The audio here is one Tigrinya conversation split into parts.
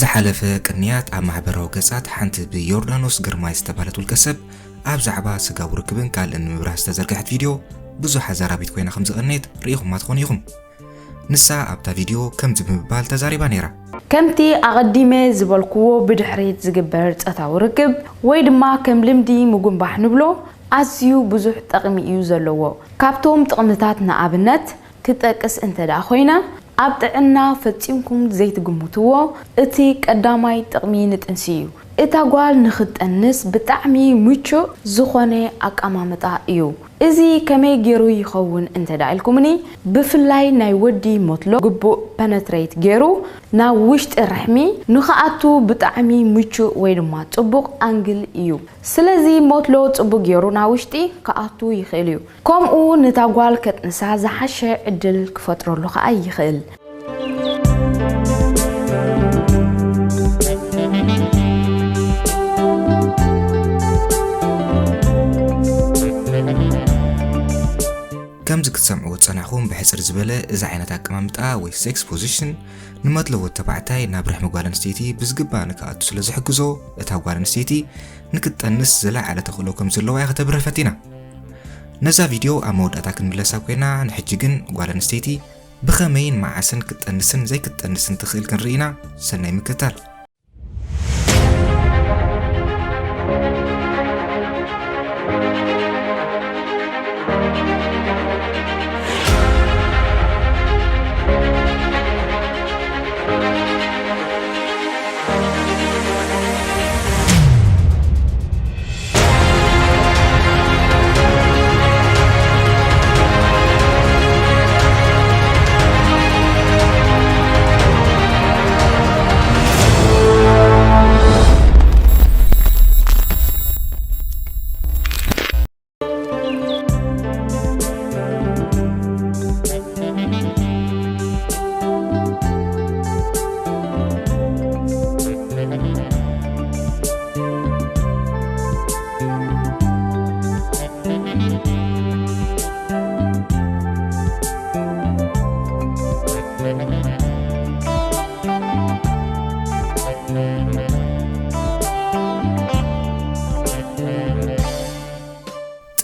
ብዝሓለፈ ቅንያት ኣብ ማሕበራዊ ገጻት ሓንቲ ብዮርዳኖስ ግርማይ ዝተባህለት ውልቀሰብ ኣብ ዛዕባ ስጋዊ ርክብን ካልእን ንምብራህ ዝተዘርግሐት ቪድዮ ብዙሕ ኣዛራቢት ኮይና ከም ዝቐነየት ርኢኹማ ትኾኑ ኢኹም። ንሳ ኣብታ ቪድዮ ከምዚ ብምባል ተዛሪባ ነይራ። ከምቲ ኣቐዲመ ዝበልክዎ ብድሕሪት ዝግበር ጸታዊ ርክብ ወይ ድማ ከም ልምዲ ምጉንባሕ ንብሎ ኣዝዩ ብዙሕ ጠቕሚ እዩ ዘለዎ። ካብቶም ጥቕምታት ንኣብነት ክጠቅስ እንተዳ ኮይና ኣብ ጥዕና ፈጺምኩም ዘይትግምትዎ እቲ ቀዳማይ ጥቕሚ ንጥንሲ እዩ። እታ ጓል ንኽጠንስ ብጣዕሚ ምቹእ ዝኾነ ኣቀማምጣ እዩ። እዚ ከመይ ገይሩ ይኸውን እንተዳ ኢልኩምኒ ብፍላይ ናይ ወዲ ሞትሎ ግቡእ ፔኔትሬት ገይሩ ናብ ውሽጢ ረሕሚ ንኽኣቱ ብጣዕሚ ምቹእ ወይ ድማ ጽቡቕ አንግል እዩ። ስለዚ ሞትሎ ጽቡቕ ገይሩ ናብ ውሽጢ ክኣቱ ይኽእል እዩ። ከምኡ ነታ ጓል ከጥንሳ ዝሓሸ ዕድል ክፈጥረሉ ከዓ ይኽእል። ከምዚ ክትሰምዑ ፀናሕኹም ብሕፅር ዝበለ እዚ ዓይነት ኣቀማምጣ ወይ ሴክስ ፖዚሽን ንመጥለዎ ተባዕታይ ናብ ርሕሚ ጓል ኣንስተይቲ ብዝግባእ ንክኣቱ ስለ ዝሕግዞ እታ ጓል ኣንስተይቲ ንክትጠንስ ዝለዓለ ተኽእሎ ከም ዘለዋ ከተብርህ ፈቲና። ነዛ ቪድዮ ኣብ መወዳእታ ክንምለሳ ኮይና ንሕጂ ግን ጓል ኣንስተይቲ ብኸመይን መዓስን ክትጠንስን ዘይክትጠንስን ትኽእል ክንርኢና። ሰናይ ምክትታል።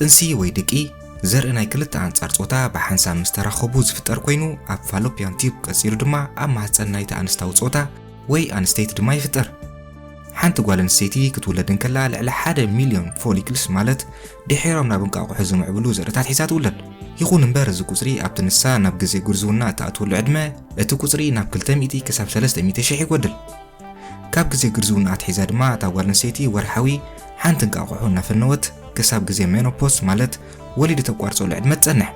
ጥንሲ ወይ ድቂ ዘርኢ ናይ ክልተ ኣንጻር ጾታ ብሓንሳብ ምስ ተራኸቡ ዝፍጠር ኮይኑ ኣብ ፋሎፒያን ቲዩብ ቀፂሉ ድማ ኣብ ማህፀን ናይቲ ኣንስታዊ ጾታ ወይ ኣንስተይቲ ድማ ይፍጠር። ሓንቲ ጓል ኣንስተይቲ ክትውለድ እንከላ ልዕሊ 1 ሚልዮን ፎሊክልስ ማለት ድሒሮም ናብ እንቋቑሖ ዝምዕብሉ ዘርእታት ሒዛ ትውለድ። ይኹን እምበር እዚ ቁፅሪ ኣብቲ ንሳ ናብ ግዜ ጉርዝውና እተኣትወሉ ዕድመ እቲ ቁፅሪ ናብ 200 ክሳብ 300 ሽሕ ይጎድል። ካብ ግዜ ጉርዝውና ኣትሒዛ ድማ እታ ጓል ኣንስተይቲ ወርሓዊ ሓንቲ እንቋቑሖ እናፈነወት ክሳብ ግዜ ሜኖፖዝ ማለት ወሊድ ተቋርጸሉ ዕድመ ትጸንሕ።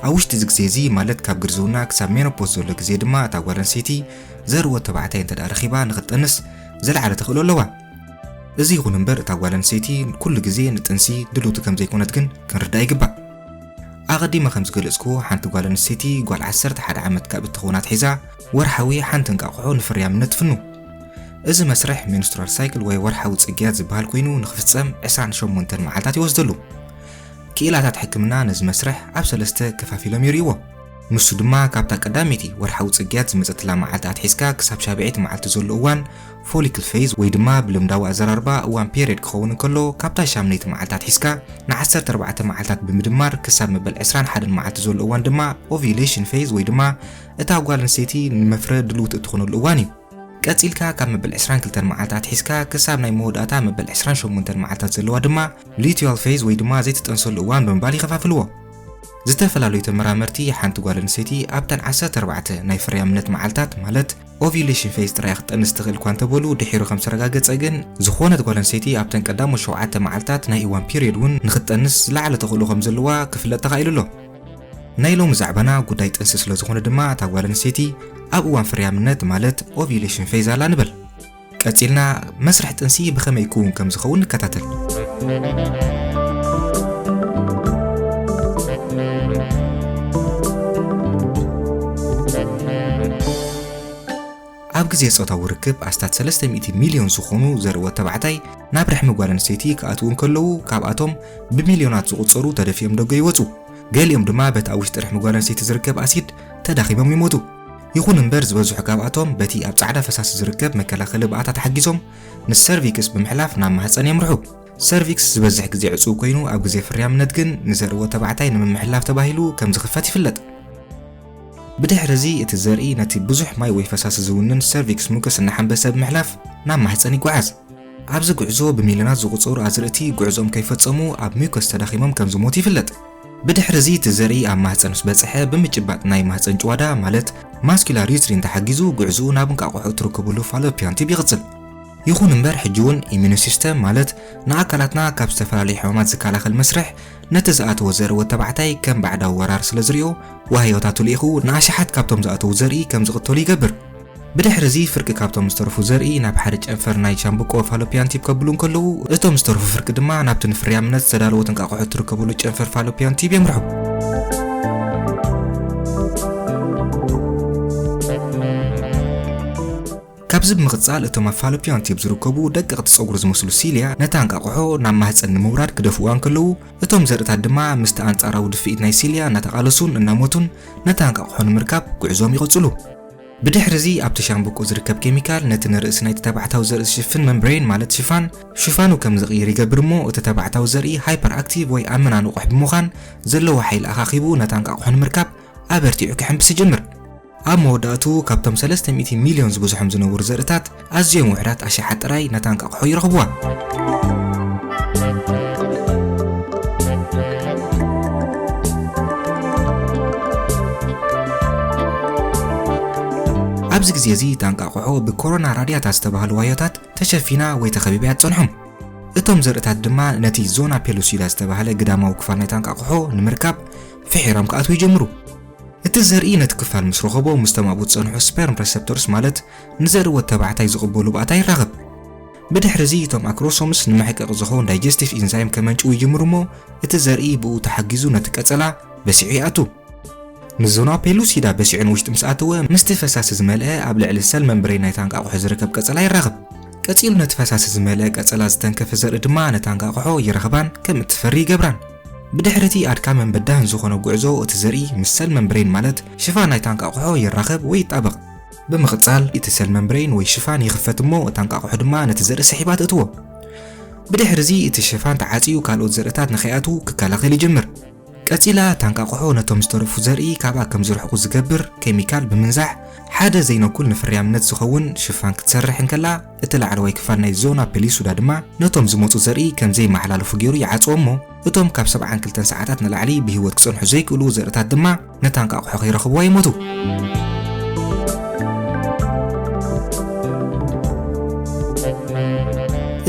ኣብ ውሽጢ እዚ ግዜ እዚ ማለት ካብ ግርዝውና ክሳብ ሜኖፖዝ ዘሎ ግዜ ድማ እታ ጓል ኣንስተይቲ ዘርዎ ተባዕታይ እንተዳ ረኺባ ንኽትጠንስ ዝለዓለ ተኽእሎ ኣለዋ። እዚ ይኹን እምበር እታ ጓል ኣንስተይቲ ኩሉ ግዜ ንጥንሲ ድልውቲ ከም ዘይኮነት ግን ክንርዳእ ይግባእ። ኣቐዲመ ከም ዝገለጽኩ ሓንቲ ጓል ኣንስተይቲ ጓል 11 ዓመት ካብ እትኾና ኣትሒዛ ወርሓዊ ሓንቲ እንቋቑሖ ንፍርያምነት ትፍኑ። እዚ መስርሕ ሜንስትራል ሳይክል ወይ ወርሓዊ ጽግያት ዝበሃል ኮይኑ ንኽፍጸም 28 መዓልታት ይወስደሉ። ክኢላታት ሕክምና ነዚ መስርሕ ኣብ 3 ከፋፊሎም ይርይዎ። ንሱ ድማ ካብታ ቀዳሚቲ ወርሓዊ ጽግያት ዝመጸትላ መዓልቲ ኣትሒዝካ ክሳብ 70 መዓልቲ ዘሎ እዋን ፎሊክል ፌዝ ወይ ድማ ብልምዳዊ ኣዘራርባ እዋን ፔሪድ ክኸውን እንከሎ ካብታ 8 መዓልቲ ኣትሒዝካ ን14 መዓልታት ብምድማር ክሳብ መበል 21 መዓልቲ ዘሎ እዋን ድማ ኦቪሌሽን ፌዝ ወይ ድማ እታ ጓል ኣንስተይቲ ንመፍረ ድልውቲ እትኾነሉ እዋን እዩ። ቀፂልካ ካብ መበል 22 መዓልታት ሒዝካ ክሳብ ናይ መወዳእታ መበል 28 መዓልታት ዘለዋ ድማ ሉቲዋል ፌዝ ወይ ድማ ዘይትጠንሰሉ እዋን ብምባል ይኸፋፍልዎ። ዝተፈላለዩ ተመራመርቲ ሓንቲ ጓል ኣንስተይቲ ኣብተን 14 ናይ ፍርያምነት መዓልታት ማለት ኦቪሌሽን ፌዝ ጥራይ ክትጠንስ ትኽእል እኳ እንተበሉ ድሒሩ ከም ዝተረጋገፀ ግን ዝኾነት ጓል ኣንስተይቲ ኣብተን ቀዳሞት 7 መዓልታት ናይ እዋን ፔሪድ እውን ንኽትጠንስ ዝለዓለ ተኽእሎ ከም ዘለዋ ክፍለጥ ተኻኢሉ ኣሎ። ናይ ሎሚ ዛዕባና ጉዳይ ጥንሲ ስለ ዝኾነ ድማ እታ ጓል ኣንስተይቲ ኣብ እዋን ፍርያምነት ማለት ኦቪሌሽን ፌዝ ኣላ ንበል። ቀፂልና መስርሕ ጥንሲ ብኸመይ ክውን ከም ዝኸውን ንከታተል። ኣብ ግዜ ጾታዊ ርክብ ኣስታት 300 ሚልዮን ዝኾኑ ዘርእዎ ተባዕታይ ናብ ርሕሚ ጓል ኣንስተይቲ ክኣትዉ እንከለዉ ካብኣቶም ብሚልዮናት ዝቑጸሩ ተደፊኦም ደጎ ይወጹ። ገሊኦም ድማ በቲ ኣብ ውሽጢ ርሕሚ ጓል ኣንስተይቲ ዝርከብ ኣሲድ ተዳኺሞም ይሞቱ። ይኹን እምበር ዝበዝሑ ካብኣቶም በቲ ኣብ ጻዕዳ ፈሳሲ ዝርከብ መከላኸሊ ብኣታት ተሓጊዞም ንሰርቪክስ ብምሕላፍ ናብ ማህፀን የምርሑ። ሰርቪክስ ዝበዝሕ ግዜ ዕጹው ኮይኑ ኣብ ግዜ ፍርያምነት ግን ንዘርኢ ወዲ ተባዕታይ ንምምሕላፍ ተባሂሉ ከም ዝኽፈት ይፍለጥ። ብድሕሪዚ እቲ ዘርኢ ነቲ ብዙሕ ማይ ወይ ፈሳሲ ዝውንን ሰርቪክስ ሙከስ እናሓንበሰ ብምሕላፍ ናብ ማህፀን ይጓዓዝ። ኣብዚ ጉዕዞ ብሚልዮናት ዝቑጸሩ ኣዝርእቲ ጉዕዞኦም ከይፈጸሙ ኣብ ሙከስ ተዳኺሞም ከም ዝሞቱ ይፍለጥ። ብድሕሪዚ እቲ ዘርኢ ኣብ ማህፀን ምስ በጽሐ ብምጭባጥ ናይ ማህፀን ጭዋዳ ማለት ማስኩላር ዩትሪን ተሓጊዙ ጉዕዞኡ ናብ እንቃቑሑ ትርከበሉ ፋሎፒያን ቲዩብ ይቕጽል። ይኹን እምበር ሕጂ እውን ኢሚዩን ሲስተም ማለት ንኣካላትና ካብ ዝተፈላለዩ ሕማማት ዝከላኸል መስርሕ ነቲ ዝኣተወ ዘርኢ ወዲ ተባዕታይ ከም ባዕዳዊ ወራር ስለ ዝሪኦ ዋህዮታቱ ልኢኹ ንኣሽሓት ካብቶም ዝኣተዉ ዘርኢ ከም ዝቕተሉ ይገብር። ብድሕሪዚ ፍርቂ ካብቶም ዝተረፉ ዘርኢ ናብ ሓደ ጨንፈር ናይ ሻምብቆ ፋሎፒያን ቲዩብ ከብሉ እንከለዉ እቶም ዝተረፉ ፍርቂ ድማ ናብቲ ንፍርያምነት ዝተዳለወት እንቃቑሑ ትርከበሉ ጨንፈር ፋሎፒያን ቲዩብ የምርሑ። ካብዚ ብምቕጻል እቶም ኣብ ፋሎፒያን ቲዩብ ዝርከቡ ደቀቕቲ ጸጉሪ ዝመስሉ ሲልያ ነታ እንቃቑሖ ናብ ማህፀን ንምውራድ ክደፍእዋ እንከለዉ እቶም ዘርእታት ድማ ምስቲ ኣንጻራዊ ድፍኢት ናይ ሲልያ እናተቓለሱን እናሞቱን ነታ እንቃቑሖ ንምርካብ ጉዕዞም ይቕጽሉ። ብድሕሪዚ ኣብቲ ሻምብቆ ዝርከብ ኬሚካል ነቲ ንርእሲ ናይቲ ተባዕታዊ ዘርኢ ዝሽፍን መምብሬን ማለት ሽፋኑ ከም ዝቕይር ይገብር እሞ እቲ ተባዕታዊ ዘርኢ ሃይፐር ኣክቲቭ ወይ ኣመና ንቑሕ ብምዃን ዘለዎ ሓይሊ ኣኻኺቡ ነታ እንቃቑሖ ንምርካብ ኣበርቲዑ ክሕንብስ ይጅምር። ኣብ መወዳእቱ ካብቶም 300 ሚልዮን ዝበዝሖም ዝነብሩ ዘርእታት ኣዝዮም ውሕዳት ኣሽሓት ጥራይ ነታ እንቃቑሖ ይረኽብዋ። ኣብዚ ግዜ እዚ ታንቃቑሖ ብኮሮና ራድያታ ዝተባሃሉ ዋዮታት ተሸፊና ወይ ተኸቢባ ትጸንሖም። እቶም ዘርእታት ድማ ነቲ ዞና ፔሉሲዳ ዝተባሃለ ግዳማዊ ክፋል ናይ ታንቃቑሖ ንምርካብ ፍሒሮም ክኣትዉ ይጀምሩ። እቲ ዘርኢ ነቲ ክፋል ምስ ረኸቦ ምስቶም ኣብኡ ዝጸንሑ ስፐርም ሬሴፕተርስ ማለት ንዘርኢ ወዲ ተባዕታይ ዝቕበሉ ብኣታ ይራኸብ። ብድሕሪዚ እቶም ኣክሮሶምስ ንመሕቀቂ ዝኸውን ዳይጀስቲቭ ኢንዛይም ከመንጭው ይጅምሩ እሞ እቲ ዘርኢ ብኡ ተሓጊዙ ነቲ ቀጸላ በሲዑ ይኣቱ። ንዞና ፔሉሲዳ በሲዑን ውሽጢ ምስ ኣተወ ምስቲ ፈሳሲ ዝመልአ ኣብ ልዕሊ ሰል መምብሬን ናይ ታንቃቑሖ ዝርከብ ቀጸላ ይራኸብ። ቀጺሉ ነቲ ፈሳሲ ዝመልአ ቀጸላ ዝተንከፈ ዘርኢ ድማ ነታ እንቃቑሖ ይረኽባን ከም እትፈሪ ይገብራን። ብድሕሪቲ ኣድካምን በዳህን ዝኾነ ጉዕዞ እቲ ዘርኢ ምስ ሰል መምብሬን ማለት ሽፋን ናይ ታንቃቑሖ ይራኸብ ወይ ይጣበቕ። ብምቕጻል እቲ ሰል መምብሬን ወይ ሽፋን ይኽፈት እሞ እታ እንቃቑሖ ድማ ነቲ ዘርኢ ሰሒባ ትእትዎ። ብድሕሪዚ እቲ ሽፋን ተዓጽዩ ካልኦት ዘርእታት ንኸይኣትዉ ክከላኸል ይጅምር። ቀጺላ ታንቃቑሖ ነቶም ዝተረፉ ዘርኢ ካብኣ ከም ዝርሕቑ ዝገብር ኬሚካል ብምንዛሕ ሓደ ዘይነኩል ንፍርያምነት ዝኸውን ሽፋን ክትሰርሕ እንከላ እቲ ላዕለዋይ ክፋል ናይ ዞና ፔሉሲዳ ድማ ነቶም ዝመፁ ዘርኢ ከም ዘይመሓላለፉ ገይሩ ይዓጽዎ እሞ እቶም ካብ 72 ሰዓታት ንላዕሊ ብህይወት ክጸንሑ ዘይክእሉ ዘርእታት ድማ ነታ እንቃቑሖ ከይረኽብዋ ይሞቱ።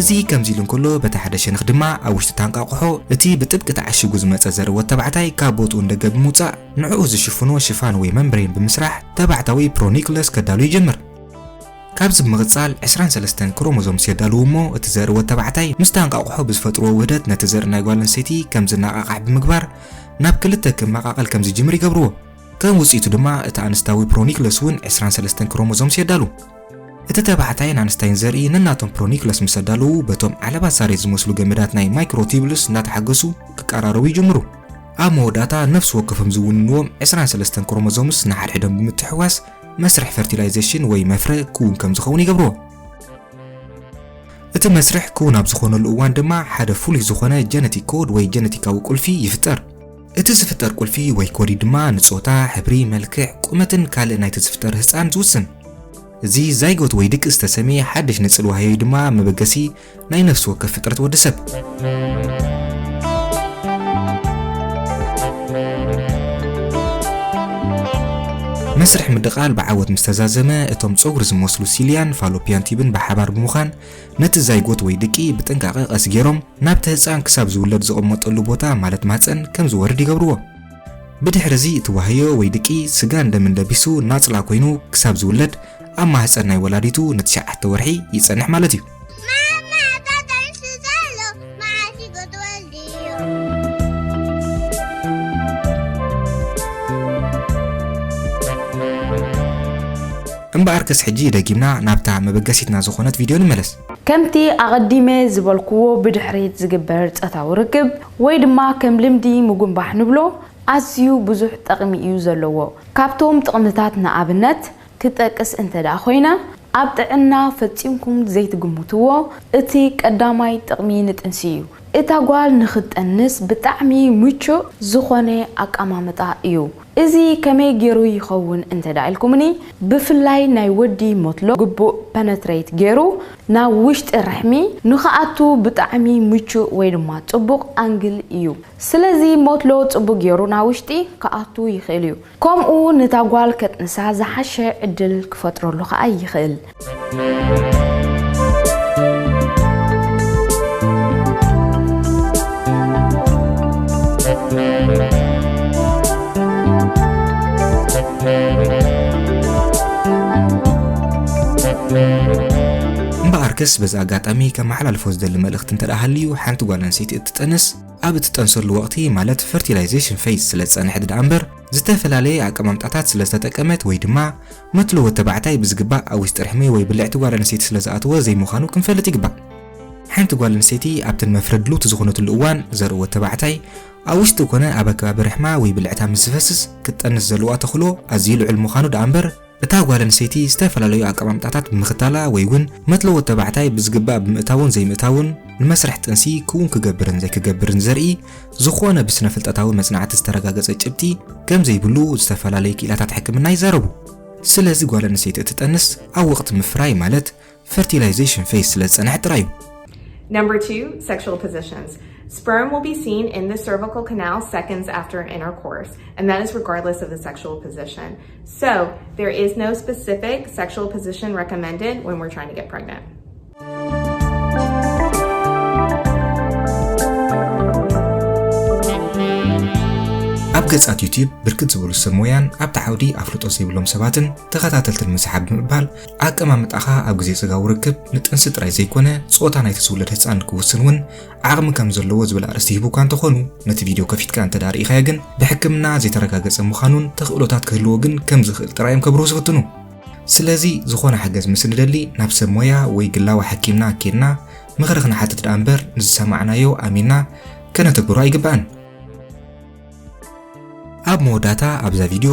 እዚ ከምዚ ኢሉ እንከሎ በታ ሓደ ሸነኽ ድማ ኣብ ውሽጢ ታንቃቑሖ እቲ ብጥብቂ ተዓሽጉ ዝመፀ ዘርኢ ወዲ ተባዕታይ ካብ ቦትኡ እንደገ ብምውፃእ ንዕኡ ዝሽፍኖ ሽፋን ወይ መምብሬን ብምስራሕ ተባዕታዊ ፕሮኒክለስ ከዳሉ ይጀምር። ካብዚ ብምቕጻል 23 ክሮሞዞምስ የዳልዉ እሞ እቲ ዘርኢ ወዲ ተባዕታይ ምስ ታንቃቑሖ ብዝፈጥርዎ ውህደት ነቲ ዘርኢ ናይ ጓል ኣንስተይቲ ከም ዝነቓቕሕ ብምግባር ናብ ክልተ ክመቓቐል ከም ዝጅምር ይገብርዎ። ከም ውፅኢቱ ድማ እቲ ኣንስታዊ ፕሮኒክለስ እውን 23 ክሮሞዞምስ የዳሉ። እቲ ተባዕታይን ኣንስታይን ዘርኢ ንናቶም ፕሮኒክለስ ምስ ኣዳለዉ በቶም ዓለባ ሳሬት ዝመስሉ ገመዳት ናይ ማይክሮቲቡልስ እናተሓገሱ ክቀራረቡ ይጅምሩ። ኣብ መወዳእታ ነፍሲ ወከፎም ዝውንንዎም 23 ክሮሞዞምስ ንሓድሕዶም ብምትሕዋስ መስርሕ ፈርቲላይዜሽን ወይ መፍረ ክውን ከም ዝኸውን ይገብርዎ። እቲ መስርሕ ክውን ኣብ ዝኾነሉ እዋን ድማ ሓደ ፍሉይ ዝኾነ ጀነቲክ ኮድ ወይ ጀነቲካዊ ቁልፊ ይፍጠር። እቲ ዝፍጠር ቁልፊ ወይ ኮዲ ድማ ንጾታ፣ ሕብሪ፣ መልክዕ፣ ቁመትን ካልእ ናይቲ ዝፍጠር ህፃን ዝውስን። እዚ ዛይጎት ወይ ድቂ ዝተሰመየ ሓድሽ ንጽል ዋህዩ ድማ መበገሲ ናይ ነፍሲ ወከፍ ፍጥረት ወዲ ሰብ። መስርሕ ምድቓል ብዓወት ምስ ተዛዘመ እቶም ጸጉሪ ዝመስሉ ሲልያን ፋሎፒያን ቲዩብን ብሓባር ብምዃን ነቲ ዛይጎት ወይ ድቂ ብጥንቃቐ ቀስ ገይሮም ናብቲ ህፃን ክሳብ ዝውለድ ዝቕመጠሉ ቦታ ማለት ማፀን ከም ዝወርድ ይገብርዎ። ብድሕሪዚ እቲ ዋህዮ ወይ ድቂ ስጋን ደምን ለቢሱ ናጽላ ኮይኑ ክሳብ ዝውለድ ኣብ ማህፀን ናይ ወላዲቱ ን9 ወርሒ ይጸንሕ ማለት እዩ። እምበኣር ከስ ሕጂ ደጊምና ናብታ መበገሲትና ዝኾነት ቪድዮ ንመለስ። ከምቲ ኣቐዲመ ዝበልክዎ ብድሕሪት ዝግበር ጸታዊ ርክብ ወይ ድማ ከም ልምዲ ምጉንባሕ ንብሎ أزيو بزح تقمي يوزلوا كابتوم تقمتات نعبنت كتاكس انت دا خوينا أبدأنا فتيمكم زيت قمتوا اتي قداماي تقمينت انسيو إتا قوال نخد النس بتعمي ميشو زخوني أقامامتا إيو إزي كمي جيرو يخون انت دايلكمني بفلاي ناي ودي مطلو قبو penetrate جيرو نا وشت الرحمي نخاطو بتعمي ميشو ويدما تبوق أنجل إيو سلازي مطلو تبوق جيرو نا وشتي كأتو يخيليو كوم او نتا قوال كتنسا زحشة عدل كفترو لخا أي يخيل مباركس بز أقاطامي كمحل الفوز دل ملخت انت الأهليو حانتو قالن سيتي اتتنس أبت تنصر الوقتي مالت fertilization phase سلسان حدد أمبر زتفلالي أقاممتاتات سلستتقمت ويدما متلو وتبعتاي بزقبا أو استرحمي ويبلعتو قالن سيتي سلزاتوا زي مخانو كنفلت يقبا حانتو قالن سيتي أبتن مفردلو تزغونت الأوان زرو وتبعتاي أوشتو كنا أبكا برحمة ويبلعتها مزفسس كتأنس زلوات تخلو أزيلو علم مخانو دأمبر እታ ጓል ኣንስተይቲ ዝተፈላለዩ ኣቀማምጣታት ብምኽታላ ወይ እውን መጥለዎ ተባዕታይ ብዝግባእ ብምእታውን ዘይምእታውን ንመስርሕ ጥንሲ ክውን ክገብርን ዘይክገብርን ዘርኢ ዝኾነ ብስነ ፍልጠታዊ መጽናዕቲ ዝተረጋገፀ ጭብቲ ከም ዘይብሉ ዝተፈላለዩ ክኢላታት ሕክምና ይዛረቡ። ስለዚ ጓል ኣንስተይቲ እትጠንስ ኣብ ወቕቲ ምፍራይ ማለት fertilization phase ስለ ዝጸንሕ ጥራይ እዩ። Number 2, sexual positions. Sperm will be seen in the cervical canal seconds after intercourse, and that is regardless of the sexual position. So, there is no specific sexual position recommended when we're trying to get pregnant. ኣብ ገጻት ዩቲዩብ ብርክት ዝበሉ ሰብ ሞያን ኣብ ተዓውዲ ኣፍልጦ ዘይብሎም ሰባትን ተኸታተልትን ምስሓብ ብምባል ኣቀማምጣኻ ኣብ ግዜ ጽጋው ርክብ ንጥንሲ ጥራይ ዘይኮነ ጾታ ናይቲ ዝውለድ ህፃን ክውስን እውን ዓቕሚ ከም ዘለዎ ዝብል ኣርእስቲ ሂቡካ እንተኾኑ ነቲ ቪድዮ ከፊትካ እንተዳሪእኻዮ ግን ብሕክምና ዘይተረጋገፀ ምዃኑን ተኽእሎታት ክህልዎ ግን ከም ዝኽእል ጥራዮም ከብርሁ ዝፍትኑ። ስለዚ ዝኾነ ሓገዝ ምስ ንደሊ ናብ ሰብ ሞያ ወይ ግላዊ ሓኪምና ኣኬድና ምኽሪ ክንሓትት ደኣ እምበር ንዝሰማዕናዮ ኣሚንና ከነተግብሮ ኣይግባእን። ኣብ መወዳታ ኣብዛ ቪድዮ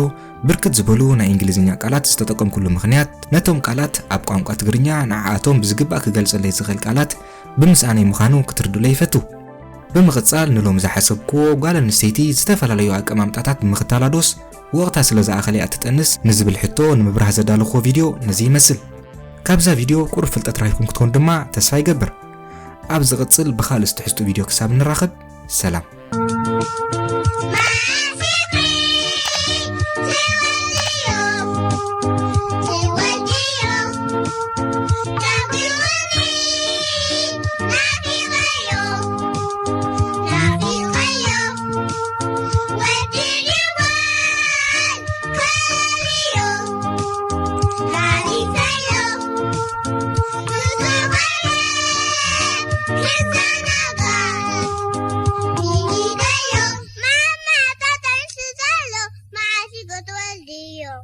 ብርክት ዝበሉ ናይ እንግሊዝኛ ቃላት ዝተጠቀምኩሉ ምኽንያት ነቶም ቃላት ኣብ ቋንቋ ትግርኛ ንዓኣቶም ብዝግባእ ክገልጸለይ ዝኽእል ቃላት ብምስኣነይ ምዃኑ ክትርድኡለይ ይፈቱ። ብምቕጻል ንሎም ዝሓሰብክዎ ጓል ኣንስተይቲ ዝተፈላለዩ ኣቀማምጣታት ብምኽታላዶስ ወቕታ ስለ ዝኣኸለ እያ ትጠንስ ንዝብል ሕቶ ንምብራህ ዘዳለኽዎ ቪድዮ ነዚ ይመስል። ካብዛ ቪድዮ ቁሩብ ፍልጠት ረኺብኩም ክትኮኑ ድማ ተስፋ ይገብር። ኣብ ዝቕጽል ብኻልእ ዝትሕዝቱ ቪድዮ ክሳብ ንራኸብ ሰላም። Mama, Tata,